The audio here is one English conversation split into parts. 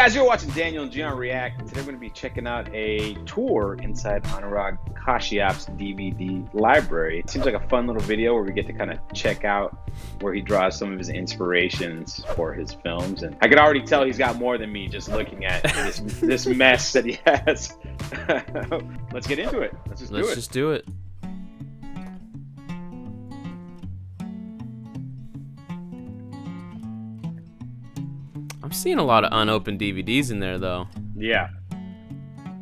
guys, you're watching Daniel and Gian React, and today we're going to be checking out a tour inside Anurag Kashyap's DVD library. It seems like a fun little video where we get to kind of check out where he draws some of his inspirations for his films. And I can already tell he's got more than me just looking at this mess that he has. Let's get into it. Let's just do it. I'm seeing a lot of unopened DVDs in there, though. Yeah.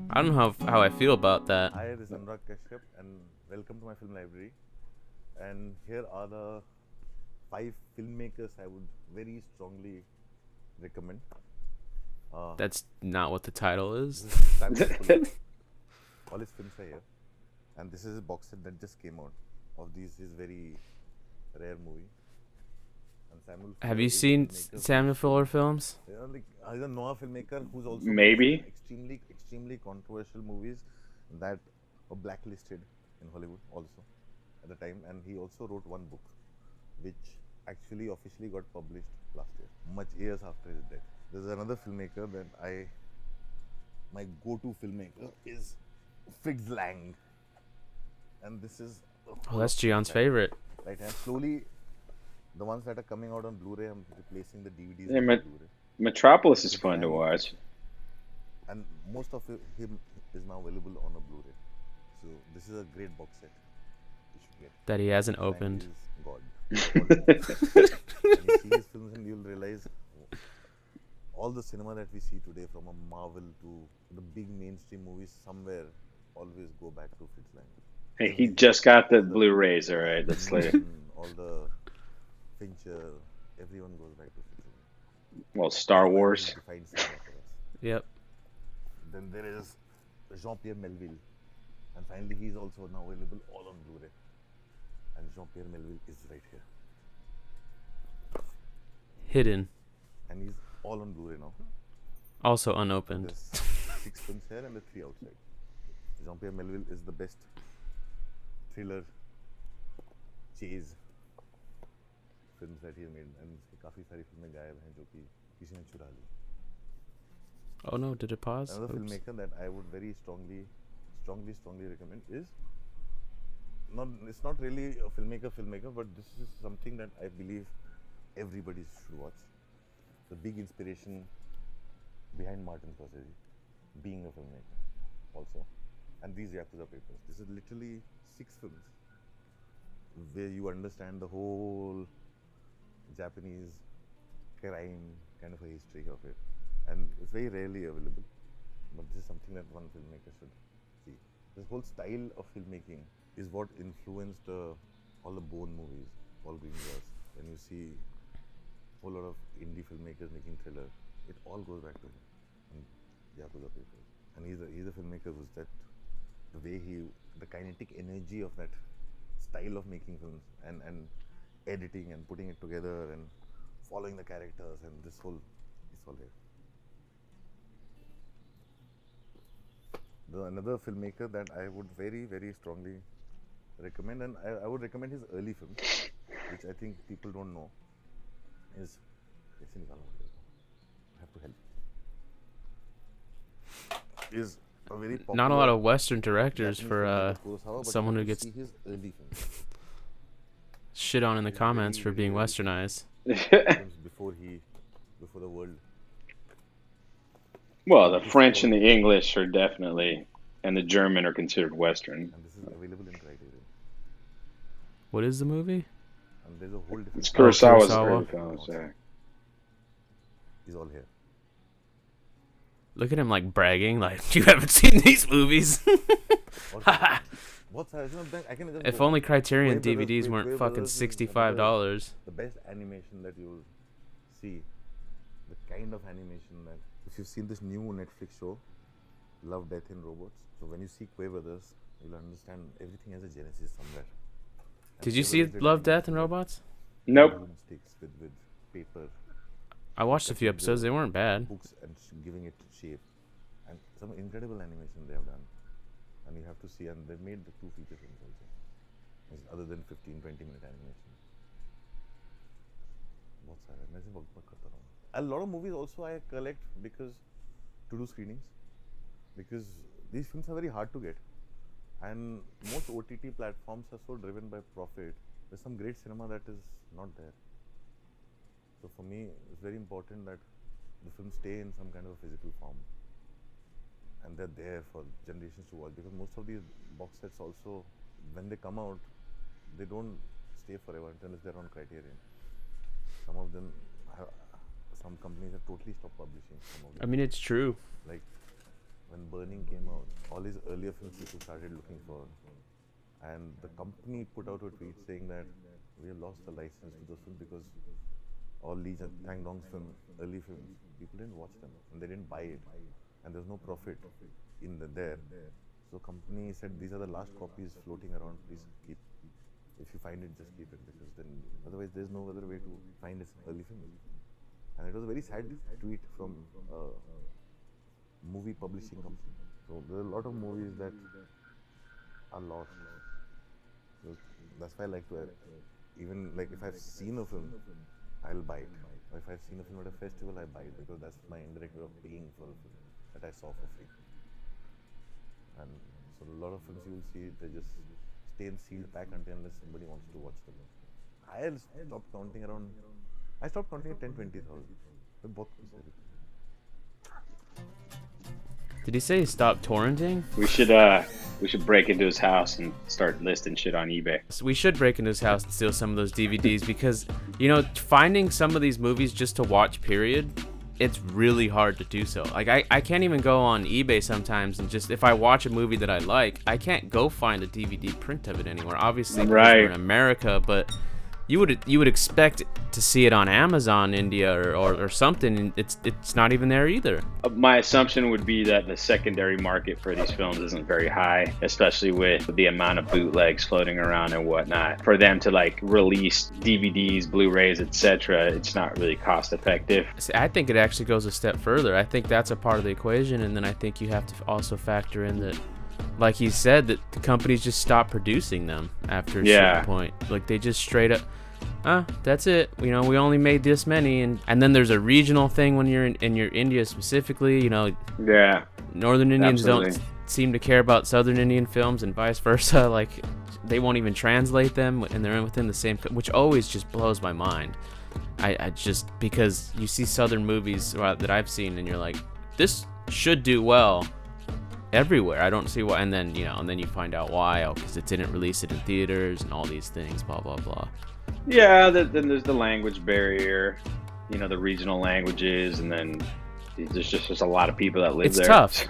I don't know how I feel about that. Hi, this is Anurag Kashyap, and welcome to my film library. And here are the 5 filmmakers I would very strongly recommend. That's not what the title is. All his films are here, and this is a box set that just came out of his very rare movie. Have you seen Samuel Fuller films? He's a noir filmmaker who's also Maybe extremely controversial movies that were blacklisted in Hollywood also at the time, and he also wrote one book which actually officially got published last year, much years after his death. There's another filmmaker that my go-to filmmaker is Fritz Lang, and this is that's Gian's favorite. Right, and slowly the ones that are coming out on Blu-ray, I'm replacing the DVDs Yeah, with Blu-ray. Metropolis is fun to watch. And most of him is now available on a Blu-ray. So this is a great box set you should get. That he hasn't opened. God. When you see his films, and you'll realize all the cinema that we see today, from a Marvel to the big mainstream movies, somewhere always go back to Fritz Lang. Hey, he just got the Blu-rays, all right. Let's lay it. All the Fincher, everyone goes back to Fritz Lang. Well, Star Wars. Yep. Then there is Jean-Pierre Melville, and finally he's also now available all on Blu-ray. And Jean-Pierre Melville is right here. Hidden. And he's all on Blu-ray now. Also unopened. There's 6 films here and the 3 outside. Jean-Pierre Melville is the best thriller chase films that he made, and काफी सारी फिल्में गायब हैं जो कि किसी ने चुरा ली. Oh no, did it pause? Another filmmaker that I would very strongly recommend is it's not really a filmmaker, but this is something that I believe everybody should watch. The big inspiration behind Martin Scorsese being a filmmaker also, and these Yakuza Papers. This is literally 6 films where you understand the whole Japanese crime kind of a history of it, and it's very rarely available, but this is something that one filmmaker should see. This whole style of filmmaking is what influenced all the Bourne movies, Paul Greengrass. When you see a whole lot of indie filmmakers making thriller, it all goes back to him and Yakuza Papers. And he's a filmmaker who's that, the way the kinetic energy of that style of making films and editing and putting it together and following the characters, and it's all here. Another filmmaker that I would very, very strongly recommend, and I would recommend his early films, which I think people don't know, is I have to help. Is a very popular, not a lot of Western directors for Kurosawa, someone who gets his early films. Shit on in the comments for being westernized. before the world. Well, the French and the English are definitely, and the German are considered Western. And this is available in Criterion. What is the movie? And there's a whole different. It's Kurosawa's Kurosawa. early films, yeah. He's all here. Look at him like bragging, like you haven't seen these movies. If only Criterion DVDs weren't fucking $65. The best animation that you'll see, the kind of animation that, if you've seen this new Netflix show, Love, Death and Robots, so when you see Quay Brothers, you'll understand everything has a genesis somewhere. Did you see Love, Death and Robots? Nope. Sticks with paper. I watched a few episodes. They weren't bad. Books and giving it shape, and some incredible animation they have done. And you have to see, and they made the 2 feature films also, other than 15-20 minute animation. A lot of movies also I collect because to do screenings because these films are very hard to get, and most OTT platforms are so driven by profit. There's some great cinema that is not there. So for me, it's very important that the films stay in some kind of a physical form, and they're there for generations to watch, because most of these box sets also, when they come out, they don't stay forever unless they're on Criterion. Some of them have, some companies have totally stopped publishing some of them. I mean, it's true. Like when Burning came out, all these earlier films people started looking for, and the company put out a tweet saying that we have lost the license to those films because all these Tang Dong's early films, people didn't watch them and they didn't buy it, and there's no profit in there. So company said these are the last copies floating around. Please keep. If you find it, just keep it, because then otherwise there's no other way to find this early film. And it was a very sad tweet from a movie publishing company. So there are a lot of movies that are lost. So that's why I like to even like if I've seen a film, I'll buy it. Or if I've seen a film at a festival, I buy it, because that's my indirect way of paying for a film that I saw for free. And so a lot of films you will see, they just stay in sealed pack unless somebody wants to watch them. I stopped counting at 10-20,000. Did he say he stopped torrenting? We should break into his house and start listing shit on eBay. So we should break into his house and steal some of those DVDs because, you know, finding some of these movies just to watch, period, it's really hard to do so. Like, I can't even go on eBay sometimes and just, if I watch a movie that I like, I can't go find a DVD print of it anywhere. Obviously, because we're in America, but you would expect to see it on Amazon India or something, and it's not even there either. My assumption would be that the secondary market for these films isn't very high, especially with the amount of bootlegs floating around and whatnot. For them to like release DVDs, Blu-rays, etc., it's not really cost effective. I think it actually goes a step further. I think that's a part of the equation, and then I think you have to also factor in that, like he said, that the companies just stop producing them after a certain point. Like they just straight up, that's it. You know, we only made this many, and then there's a regional thing when you're in India specifically. You know, Northern Indians don't seem to care about Southern Indian films, and vice versa. Like they won't even translate them, and they're within the same, which always just blows my mind. I just, because you see Southern movies that I've seen, and you're like, this should do well everywhere. I don't see why. And then you find out why. Oh, because it didn't release it in theaters and all these things, blah blah blah. Yeah, then there's the language barrier, the regional languages, and then there's just a lot of people that live there.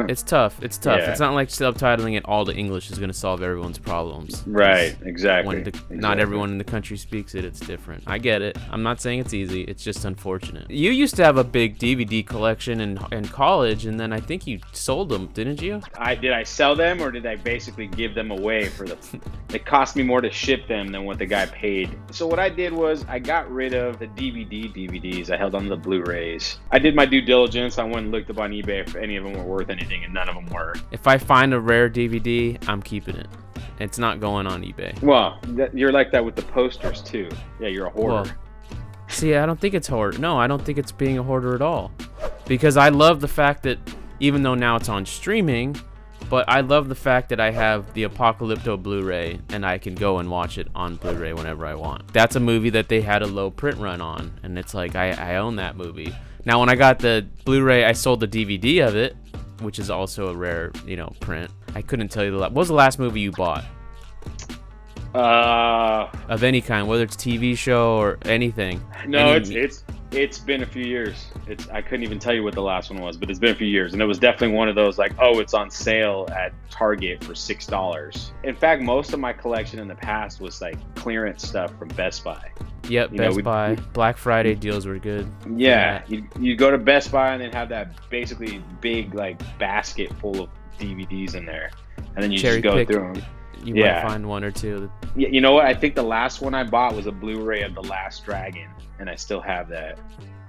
It's tough. Yeah. It's not like subtitling it all to English is going to solve everyone's problems. Right, exactly. Not everyone in the country speaks it. It's different. I get it. I'm not saying it's easy. It's just unfortunate. You used to have a big DVD collection in college, and then I think you sold them, didn't you? Did I sell them, or did I basically give them away for it cost me more to ship them than what the guy paid. So what I did was I got rid of the DVDs. I held on to the Blu-rays. I did my due diligence. I went and looked up on eBay if any of them were worth anything, and none of them were. If I find a rare DVD, I'm keeping it. It's not going on eBay. Well, you're like that with the posters too. Yeah, you're a hoarder. Well, see, I don't think it's hoarder. No, I don't think it's being a hoarder at all. Because I love the fact that, even though now it's on streaming, but I love the fact that I have the Apocalypto Blu-ray and I can go and watch it on Blu-ray whenever I want. That's a movie that they had a low print run on, and it's like, I own that movie. Now, when I got the Blu-ray, I sold the DVD of it, which is also a rare, print. I couldn't tell you what was the last movie you bought? Of any kind, whether it's TV show or anything. No, it's been a few years. I couldn't even tell you what the last one was, but it's been a few years, and it was definitely one of those like, oh, it's on sale at Target for $6. In fact, most of my collection in the past was like clearance stuff from Best Buy. Yep, Best Buy. Black Friday deals were good. Yeah, you go to Best Buy and then have that basically big like basket full of DVDs in there, and then you just go through them. You might find one or two. Yeah, you know what? I think the last one I bought was a Blu-ray of The Last Dragon, and I still have that,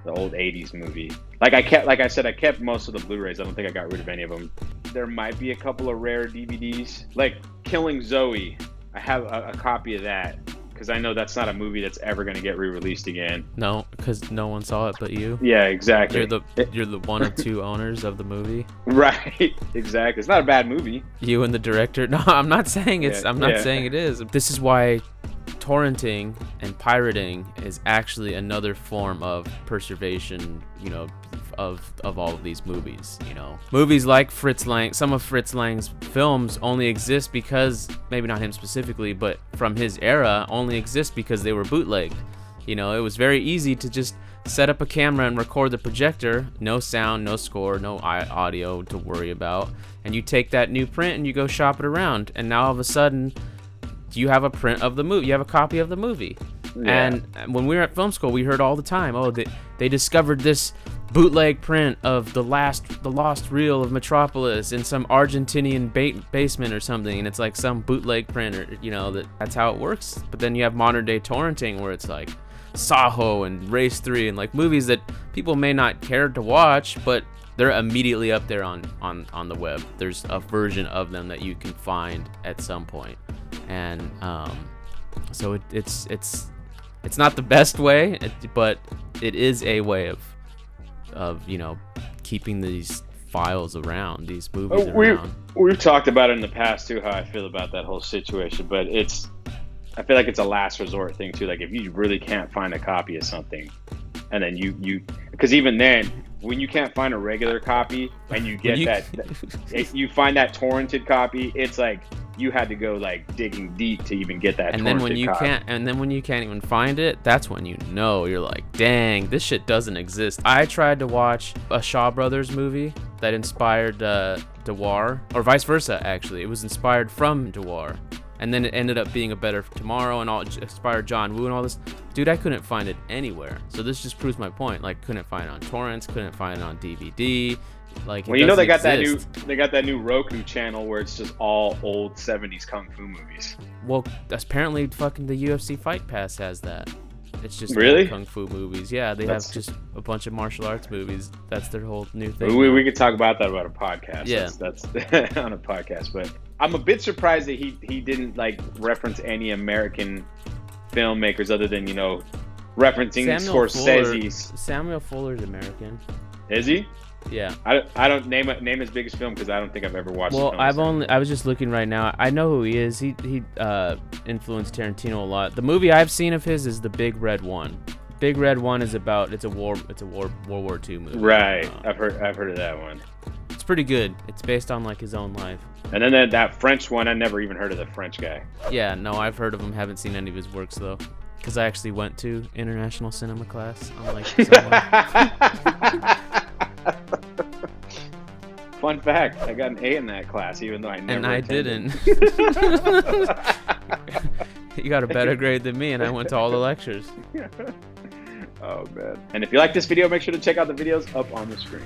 the old '80s movie. Like I kept most of the Blu-rays. I don't think I got rid of any of them. There might be a couple of rare DVDs, like Killing Zoe. I have a copy of that. because I know that's not a movie that's ever going to get re-released again. No, because no one saw it but you. Yeah, exactly. You're the one of two owners of the movie. Right, exactly. It's not a bad movie. You and the director. No, I'm not saying it's. I'm not saying it is. This is why torrenting and pirating is actually another form of preservation, you know, of all of these movies. You know, movies like Fritz Lang, some of Fritz Lang's films only exist because, maybe not him specifically, but from his era, only exist because they were bootlegged. You know, it was very easy to just set up a camera and record the projector, no sound, no score, no audio to worry about, and you take that new print and you go shop it around, and now all of a sudden you have a print of the movie, you have a copy of the movie. Yeah. And when we were at film school, we heard all the time, oh, they discovered this bootleg print of the lost reel of Metropolis in some Argentinian basement or something, and it's like some bootleg print, or you know, that's how it works. But then you have modern day torrenting where it's like Saho and Race 3 and like movies that people may not care to watch, but they're immediately up there on the web. There's a version of them that you can find at some point. And so it's not the best way, but it is a way of you know, keeping these files around, these movies around. We've talked about it in the past too, how I feel about that whole situation, but I feel like it's a last resort thing too. Like if you really can't find a copy of something, and then because even then, when you can't find a regular copy and you get you find that torrented copy, it's like you had to go like digging deep to even get that. And then when you can't even find it, that's when you know, you're like, dang, this shit doesn't exist. I tried to watch a Shaw Brothers movie that inspired Dewar, or vice versa. Actually, it was inspired from Dewar. And then it ended up being A Better Tomorrow, and all inspired John Woo and all this. Dude, I couldn't find it anywhere. So this just proves my point. Like, couldn't find it on torrents, couldn't find it on DVD. Like, well, you know, they got that new Roku channel where it's just all old 70s kung fu movies. Well, apparently fucking the UFC Fight Pass has that. It's just really kung fu movies. Yeah, they have just a bunch of martial arts movies. That's their whole new thing. We could talk about that about a podcast. Yeah, that's on a podcast. But I'm a bit surprised that he didn't like reference any American filmmakers other than, you know, referencing Scorsese's. Samuel Fuller's American. Is he? Yeah. I don't name his biggest film because I don't think I've ever watched. Well, I was just looking right now. I know who he is. He influenced Tarantino a lot. The movie I've seen of his is The Big Red One. Big Red One is about World War II movie. Right. I've heard of that one. It's pretty good. It's based on like his own life. And then that French one, I never even heard of the French guy. Yeah, no, I've heard of him. Haven't seen any of his works though, because I actually went to international cinema class. Unlike someone. Fun fact, I got an A in that class, even though I never attended. Didn't. You got a better grade than me, and I went to all the lectures. Oh, man. And if you like this video, make sure to check out the videos up on the screen.